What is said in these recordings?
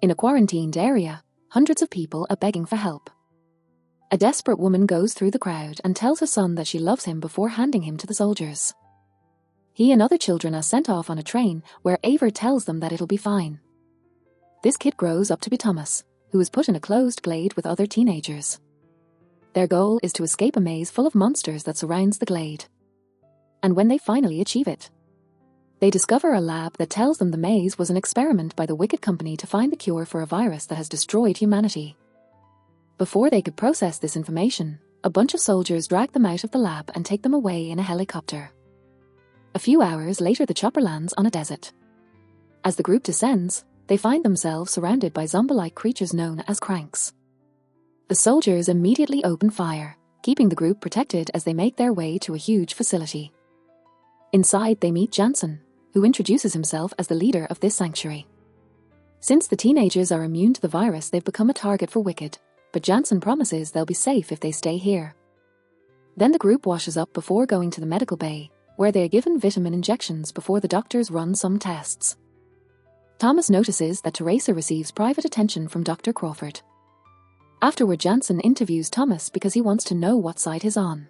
In a quarantined area, hundreds of people are begging for help. A desperate woman goes through the crowd and tells her son that she loves him before handing him to the soldiers. He and other children are sent off on a train where Ava tells them that it'll be fine. This kid grows up to be Thomas, who is put in a closed glade with other teenagers. Their goal is to escape a maze full of monsters that surrounds the glade. And when they finally achieve it, they discover a lab that tells them the maze was an experiment by the wicked company to find the cure for a virus that has destroyed humanity. Before they could process this information, a bunch of soldiers drag them out of the lab and take them away in a helicopter. A few hours later, the chopper lands on a desert. As the group descends, they find themselves surrounded by zombie-like creatures known as cranks. The soldiers immediately open fire, keeping the group protected as they make their way to a huge facility. Inside, they meet Jansen, who introduces himself as the leader of this sanctuary. Since the teenagers are immune to the virus, they've become a target for Wicked, but Jansen promises they'll be safe if they stay here. Then the group washes up before going to the medical bay, where they are given vitamin injections before the doctors run some tests. Thomas notices that Teresa receives private attention from Dr. Crawford. Afterward, Jansen interviews Thomas because he wants to know what side he's on.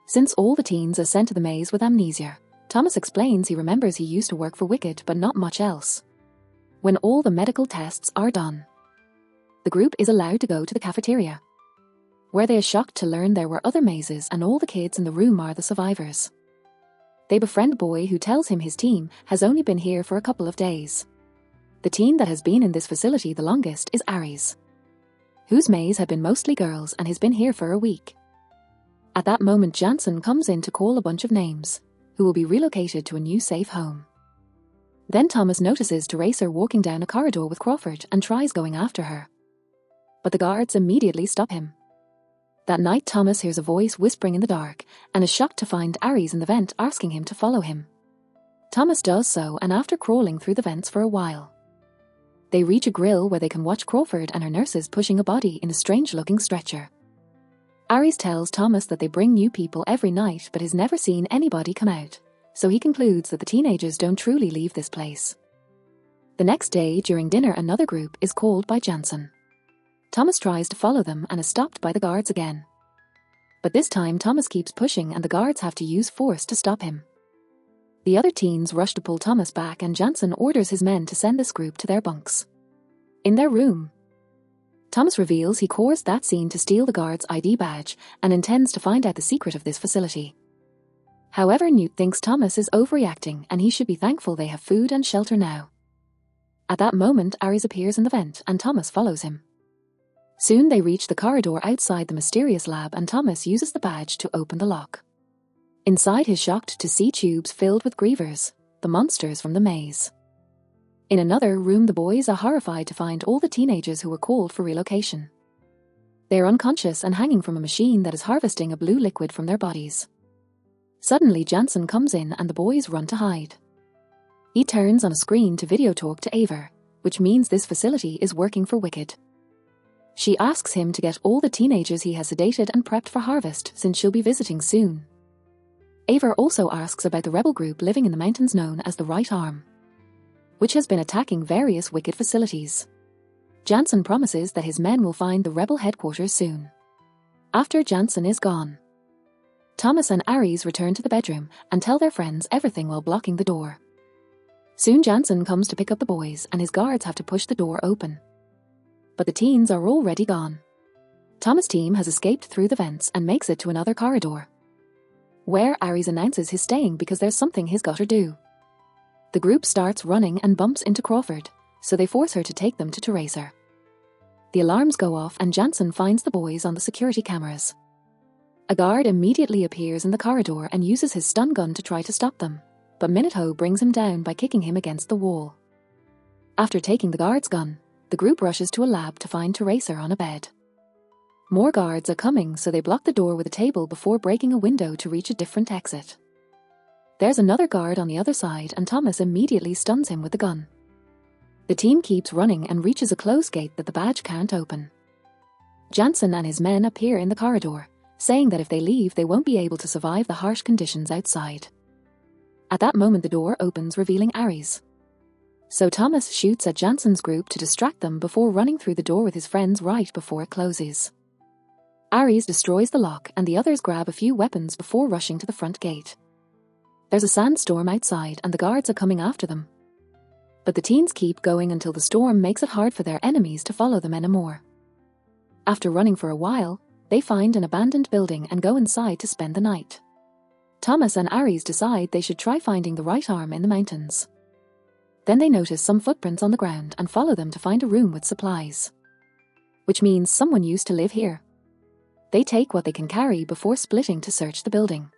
Since all the teens are sent to the maze with amnesia, Thomas explains he remembers he used to work for Wicked but not much else. When all the medical tests are done, the group is allowed to go to the cafeteria, where they are shocked to learn there were other mazes and all the kids in the room are the survivors. They befriend a boy who tells him his team has only been here for a couple of days. The teen that has been in this facility the longest is Aries, whose maze had been mostly girls and has been here for a week. At that moment, Jansen comes in to call a bunch of names, who will be relocated to a new safe home. Then Thomas notices Teresa walking down a corridor with Crawford and tries going after her. But the guards immediately stop him. That night, Thomas hears a voice whispering in the dark and is shocked to find Aries in the vent asking him to follow him. Thomas does so, and after crawling through the vents for a while, they reach a grill where they can watch Crawford and her nurses pushing a body in a strange-looking stretcher. Aries tells Thomas that they bring new people every night but has never seen anybody come out, so he concludes that the teenagers don't truly leave this place. The next day, during dinner, another group is called by Jansen. Thomas tries to follow them and is stopped by the guards again. But this time Thomas keeps pushing and the guards have to use force to stop him. The other teens rush to pull Thomas back and Jansen orders his men to send this group to their bunks. In their room, Thomas reveals he caused that scene to steal the guard's ID badge and intends to find out the secret of this facility. However, Newt thinks Thomas is overreacting and he should be thankful they have food and shelter now. At that moment, Aries appears in the vent and Thomas follows him. Soon they reach the corridor outside the mysterious lab and Thomas uses the badge to open the lock. Inside, he's shocked to see tubes filled with grievers, the monsters from the maze. In another room, the boys are horrified to find all the teenagers who were called for relocation. They are unconscious and hanging from a machine that is harvesting a blue liquid from their bodies. Suddenly, Jansen comes in and the boys run to hide. He turns on a screen to video talk to Ava, which means this facility is working for Wicked. She asks him to get all the teenagers he has sedated and prepped for harvest since she'll be visiting soon. Ava also asks about the rebel group living in the mountains known as the Right Arm, which has been attacking various Wicked facilities. Jansen promises that his men will find the rebel headquarters soon. After Jansen is gone, Thomas and Aries return to the bedroom and tell their friends everything while blocking the door. Soon Jansen comes to pick up the boys and his guards have to push the door open. But the teens are already gone. Thomas' team has escaped through the vents and makes it to another corridor, where Aries announces he's staying because there's something he's got to do. The group starts running and bumps into Crawford, so they force her to take them to Teresa. The alarms go off and Jansen finds the boys on the security cameras. A guard immediately appears in the corridor and uses his stun gun to try to stop them, but Minato brings him down by kicking him against the wall. After taking the guard's gun, the group rushes to a lab to find Teresa on a bed. More guards are coming, so they block the door with a table before breaking a window to reach a different exit. There's another guard on the other side and Thomas immediately stuns him with the gun. The team keeps running and reaches a closed gate that the badge can't open. Jansen and his men appear in the corridor, saying that if they leave they won't be able to survive the harsh conditions outside. At that moment the door opens, revealing Aries. So Thomas shoots at Jansen's group to distract them before running through the door with his friends right before it closes. Ares destroys the lock and the others grab a few weapons before rushing to the front gate. There's a sandstorm outside and the guards are coming after them. But the teens keep going until the storm makes it hard for their enemies to follow them anymore. After running for a while, they find an abandoned building and go inside to spend the night. Thomas and Ares decide they should try finding the right arm in the mountains. Then they notice some footprints on the ground and follow them to find a room with supplies. Which means someone used to live here. They take what they can carry before splitting to search the building.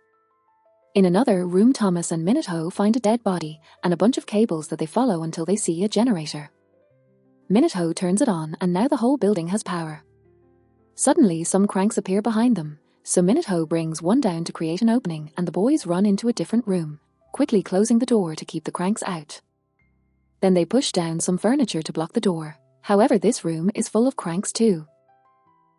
In another room, Thomas and Minute find a dead body and a bunch of cables that they follow until they see a generator. Minute turns it on and now the whole building has power. Suddenly some cranks appear behind them, so Minute brings one down to create an opening and the boys run into a different room, quickly closing the door to keep the cranks out. Then they push down some furniture to block the door, however this room is full of cranks too.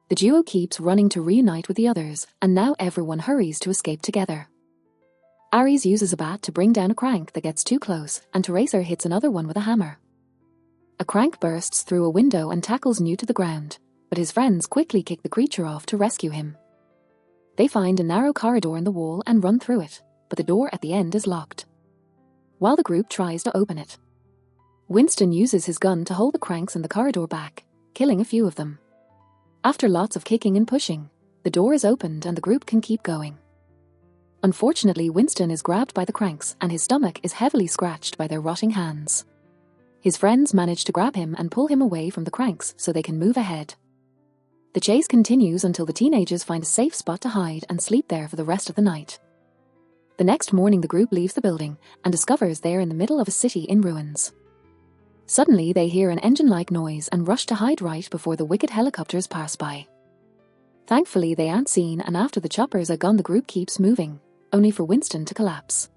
The duo keeps running to reunite with the others and now everyone hurries to escape together. Ares uses a bat to bring down a crank that gets too close and Teracer hits another one with a hammer. A crank bursts through a window and tackles Newt to the ground, but his friends quickly kick the creature off to rescue him. They find a narrow corridor in the wall and run through it, but the door at the end is locked. While the group tries to open it, Winston uses his gun to hold the cranks in the corridor back, killing a few of them. After lots of kicking and pushing, the door is opened and the group can keep going. Unfortunately, Winston is grabbed by the cranks and his stomach is heavily scratched by their rotting hands. His friends manage to grab him and pull him away from the cranks so they can move ahead. The chase continues until the teenagers find a safe spot to hide and sleep there for the rest of the night. The next morning the group leaves the building and discovers they're in the middle of a city in ruins. Suddenly they hear an engine-like noise and rush to hide right before the wicked helicopters pass by. Thankfully they aren't seen and after the choppers are gone the group keeps moving, only for Winston to collapse.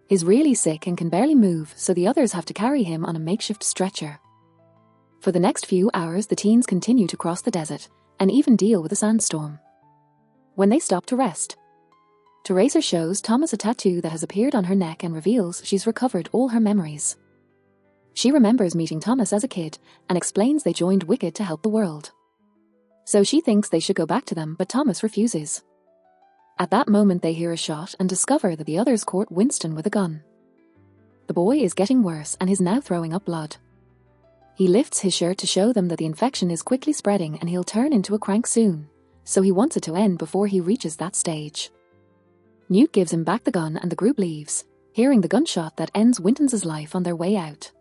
He's really sick and can barely move, so the others have to carry him on a makeshift stretcher. For the next few hours the teens continue to cross the desert and even deal with a sandstorm. When they stop to rest, Teracer shows Thomas a tattoo that has appeared on her neck and reveals she's recovered all her memories. She remembers meeting Thomas as a kid and explains they joined Wicked to help the world. So she thinks they should go back to them, but Thomas refuses. At that moment they hear a shot and discover that the others caught Winston with a gun. The boy is getting worse and is now throwing up blood. He lifts his shirt to show them that the infection is quickly spreading and he'll turn into a crank soon, so he wants it to end before he reaches that stage. Newt gives him back the gun and the group leaves, hearing the gunshot that ends Winston's life on their way out.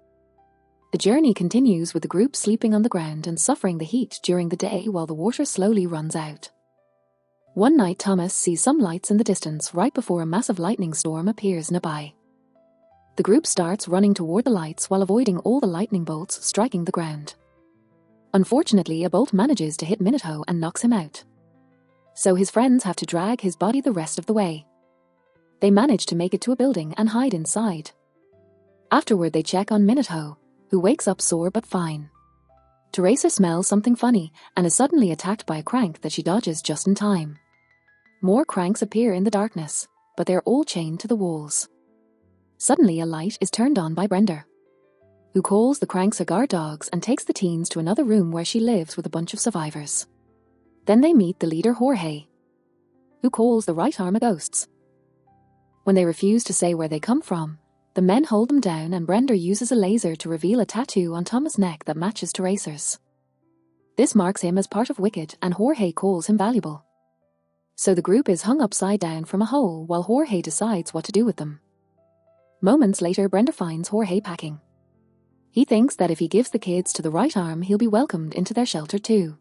The journey continues with the group sleeping on the ground and suffering the heat during the day while the water slowly runs out. One night Thomas sees some lights in the distance right before a massive lightning storm appears nearby. The group starts running toward the lights while avoiding all the lightning bolts striking the ground. Unfortunately, a bolt manages to hit Minute and knocks him out. So his friends have to drag his body the rest of the way. They manage to make it to a building and hide inside. Afterward they check on Minute, who wakes up sore but fine. Teracer smells something funny and is suddenly attacked by a crank that she dodges just in time. More cranks appear in the darkness, but they're all chained to the walls. Suddenly a light is turned on by Brenda, who calls the cranks her guard dogs and takes the teens to another room where she lives with a bunch of survivors. Then they meet the leader Jorge, who calls the right arm a ghosts. When they refuse to say where they come from, the men hold them down and Brenda uses a laser to reveal a tattoo on Thomas' neck that matches Teracer's. This marks him as part of Wicked and Jorge calls him valuable. So the group is hung upside down from a hole while Jorge decides what to do with them. Moments later Brenda finds Jorge packing. He thinks that if he gives the kids to the right arm he'll be welcomed into their shelter too.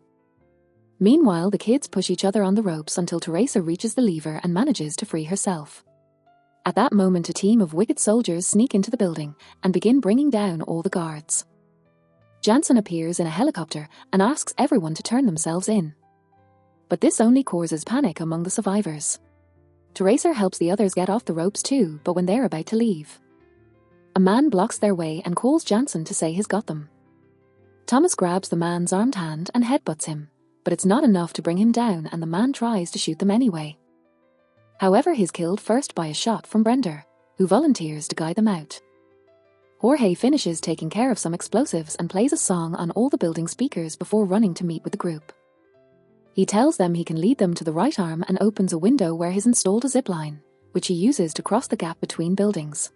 Meanwhile the kids push each other on the ropes until Teracer reaches the lever and manages to free herself. At that moment a team of Wicked soldiers sneak into the building and begin bringing down all the guards. Jansen appears in a helicopter and asks everyone to turn themselves in. But this only causes panic among the survivors. Teracer helps the others get off the ropes too, but when they're about to leave, a man blocks their way and calls Jansen to say he's got them. Thomas grabs the man's armed hand and headbutts him, but it's not enough to bring him down and the man tries to shoot them anyway. However, he's killed first by a shot from Brenda, who volunteers to guide them out. Jorge finishes taking care of some explosives and plays a song on all the building speakers before running to meet with the group. He tells them he can lead them to the right arm and opens a window where he's installed a zipline, which he uses to cross the gap between buildings.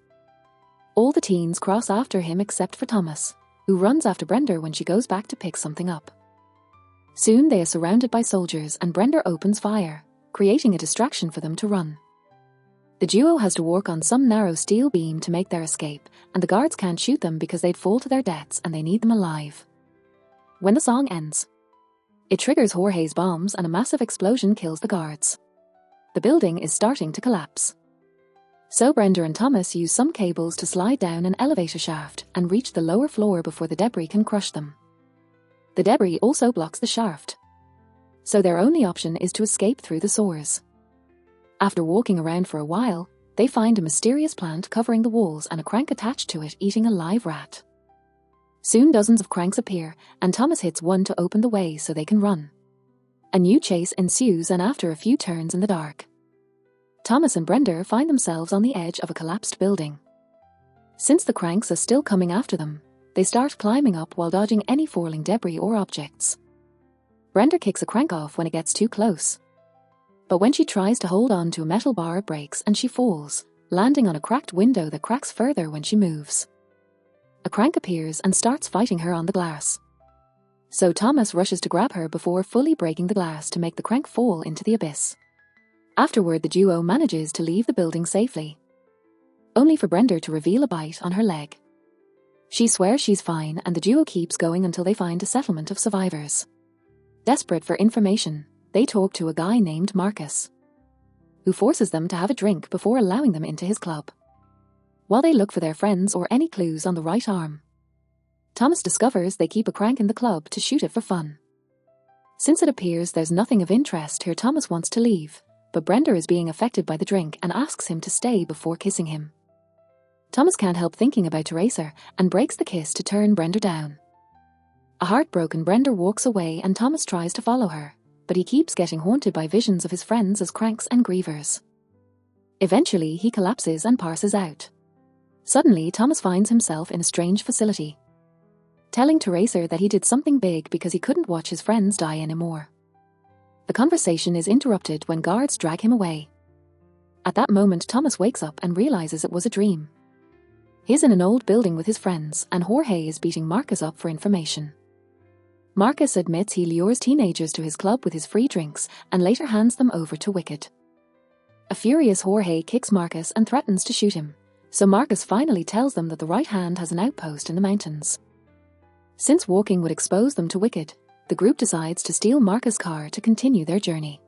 All the teens cross after him except for Thomas, who runs after Brenda when she goes back to pick something up. Soon they are surrounded by soldiers and Brenda opens fire, creating a distraction for them to run. The duo has to work on some narrow steel beam to make their escape, and the guards can't shoot them because they'd fall to their deaths and they need them alive. When the song ends, it triggers Jorge's bombs and a massive explosion kills the guards. The building is starting to collapse. So Brenda and Thomas use some cables to slide down an elevator shaft and reach the lower floor before the debris can crush them. The debris also blocks the shaft, so their only option is to escape through the sewers. After walking around for a while, they find a mysterious plant covering the walls and a crank attached to it eating a live rat. Soon dozens of cranks appear, and Thomas hits one to open the way so they can run. A new chase ensues, and after a few turns in the dark, Thomas and Brenda find themselves on the edge of a collapsed building. Since the cranks are still coming after them, they start climbing up while dodging any falling debris or objects. Brenda kicks a crank off when it gets too close. But when she tries to hold on to a metal bar, it breaks and she falls, landing on a cracked window that cracks further when she moves. A crank appears and starts fighting her on the glass. So Thomas rushes to grab her before fully breaking the glass to make the crank fall into the abyss. Afterward, the duo manages to leave the building safely, only for Brenda to reveal a bite on her leg. She swears she's fine, and the duo keeps going until they find a settlement of survivors. Desperate for information, they talk to a guy named Marcus, who forces them to have a drink before allowing them into his club. While they look for their friends or any clues on the right arm, Thomas discovers they keep a crank in the club to shoot it for fun. Since it appears there's nothing of interest here, Thomas wants to leave, but Brenda is being affected by the drink and asks him to stay before kissing him. Thomas can't help thinking about Teresa and breaks the kiss to turn Brenda down. A heartbroken Brenda walks away and Thomas tries to follow her, but he keeps getting haunted by visions of his friends as cranks and grievers. Eventually, he collapses and passes out. Suddenly, Thomas finds himself in a strange facility, telling Teresa that he did something big because he couldn't watch his friends die anymore. The conversation is interrupted when guards drag him away. At that moment, Thomas wakes up and realizes it was a dream. He's in an old building with his friends, and Jorge is beating Marcus up for information. Marcus admits he lures teenagers to his club with his free drinks and later hands them over to Wicked. A furious Jorge kicks Marcus and threatens to shoot him, so Marcus finally tells them that the right hand has an outpost in the mountains. Since walking would expose them to Wicked, the group decides to steal Marcus' car to continue their journey.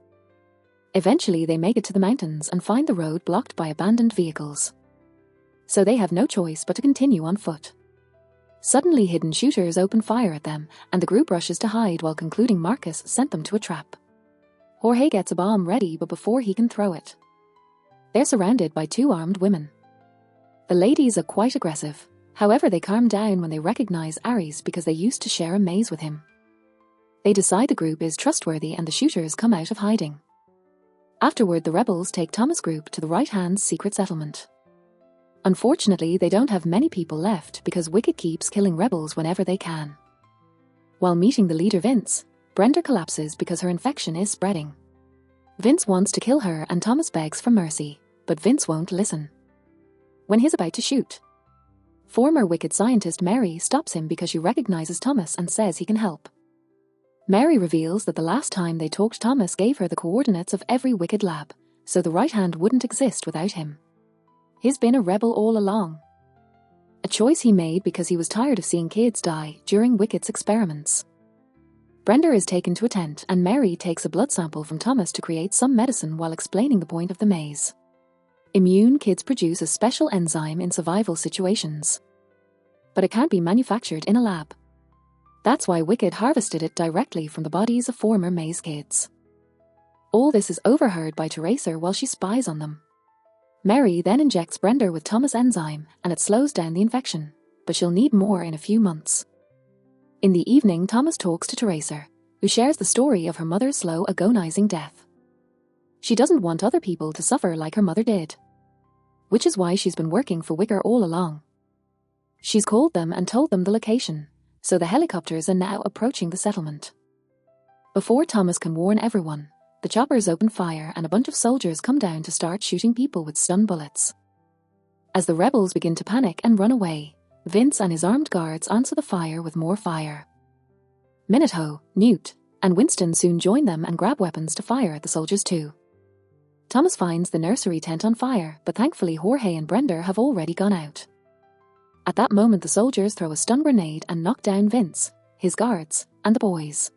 Eventually they make it to the mountains and find the road blocked by abandoned vehicles, so they have no choice but to continue on foot. Suddenly, hidden shooters open fire at them, and the group rushes to hide while concluding Marcus sent them to a trap. Jorge gets a bomb ready, but before he can throw it, they're surrounded by two armed women. The ladies are quite aggressive, however they calm down when they recognize Aries because they used to share a maze with him. They decide the group is trustworthy and the shooters come out of hiding. Afterward, the rebels take Thomas' group to the Right Hand's secret settlement. Unfortunately, they don't have many people left because Wicked keeps killing rebels whenever they can. While meeting the leader Vince, Brenda collapses because her infection is spreading. Vince wants to kill her and Thomas begs for mercy, but Vince won't listen. When he's about to shoot, former Wicked scientist Mary stops him because she recognizes Thomas and says he can help. Mary reveals that the last time they talked, Thomas gave her the coordinates of every Wicked lab, so the Right Hand wouldn't exist without him. He's been a rebel all along, a choice he made because he was tired of seeing kids die during Wicked's experiments. Brenda is taken to a tent and Mary takes a blood sample from Thomas to create some medicine while explaining the point of the maze. Immune kids produce a special enzyme in survival situations, but it can't be manufactured in a lab. That's why Wicked harvested it directly from the bodies of former maze kids. All this is overheard by Teresa while she spies on them. Mary then injects Brenda with Thomas' enzyme and it slows down the infection, but she'll need more in a few months. In the evening, Thomas talks to Teresa, who shares the story of her mother's slow, agonizing death. She doesn't want other people to suffer like her mother did, which is why she's been working for Wicker all along. She's called them and told them the location, so the helicopters are now approaching the settlement. Before Thomas can warn everyone, the choppers open fire and a bunch of soldiers come down to start shooting people with stun bullets. As the rebels begin to panic and run away, Vince and his armed guards answer the fire with more fire. Minato, Newt, and Winston soon join them and grab weapons to fire at the soldiers too. Thomas finds the nursery tent on fire, but thankfully Jorge and Brenda have already gone out. At that moment the soldiers throw a stun grenade and knock down Vince, his guards, and the boys.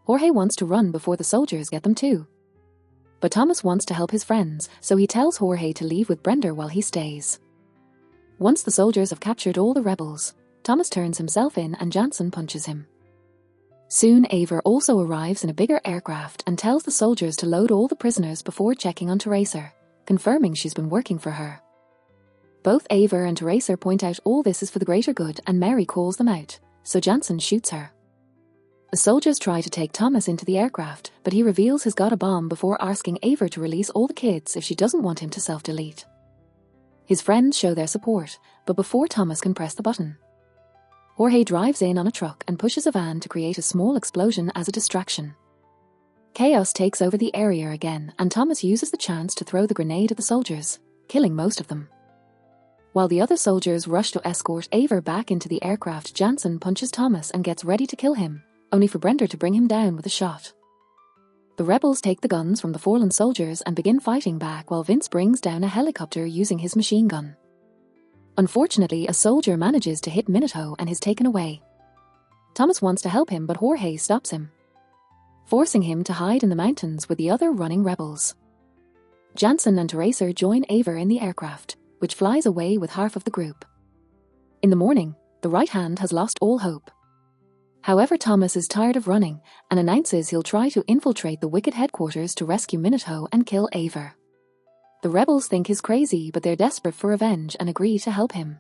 Jorge wants to run before the soldiers get them too. But Thomas wants to help his friends, so he tells Jorge to leave with Brenda while he stays. Once the soldiers have captured all the rebels, Thomas turns himself in and Jansen punches him. Soon Ava also arrives in a bigger aircraft and tells the soldiers to load all the prisoners before checking on Teresa, confirming she's been working for her. Both Ava and Teresa point out all this is for the greater good and Mary calls them out, so Jansen shoots her. The soldiers try to take Thomas into the aircraft, but he reveals he's got a bomb before asking Ava to release all the kids if she doesn't want him to self-delete. His friends show their support, but before Thomas can press the button, Jorge drives in on a truck and pushes a van to create a small explosion as a distraction. Chaos takes over the area again, and Thomas uses the chance to throw the grenade at the soldiers, killing most of them. While the other soldiers rush to escort Ava back into the aircraft, Jansen punches Thomas and gets ready to kill him, only for Brenda to bring him down with a shot. The rebels take the guns from the fallen soldiers and begin fighting back while Vince brings down a helicopter using his machine gun. Unfortunately, a soldier manages to hit Minato and is taken away. Thomas wants to help him, but Jorge stops him, forcing him to hide in the mountains with the other running rebels. Jansen and Teresa join Ava in the aircraft, which flies away with half of the group. In the morning, the right hand has lost all hope. However, Thomas is tired of running and announces he'll try to infiltrate the Wicked headquarters to rescue Minato and kill Ava. The rebels think he's crazy, but they're desperate for revenge and agree to help him.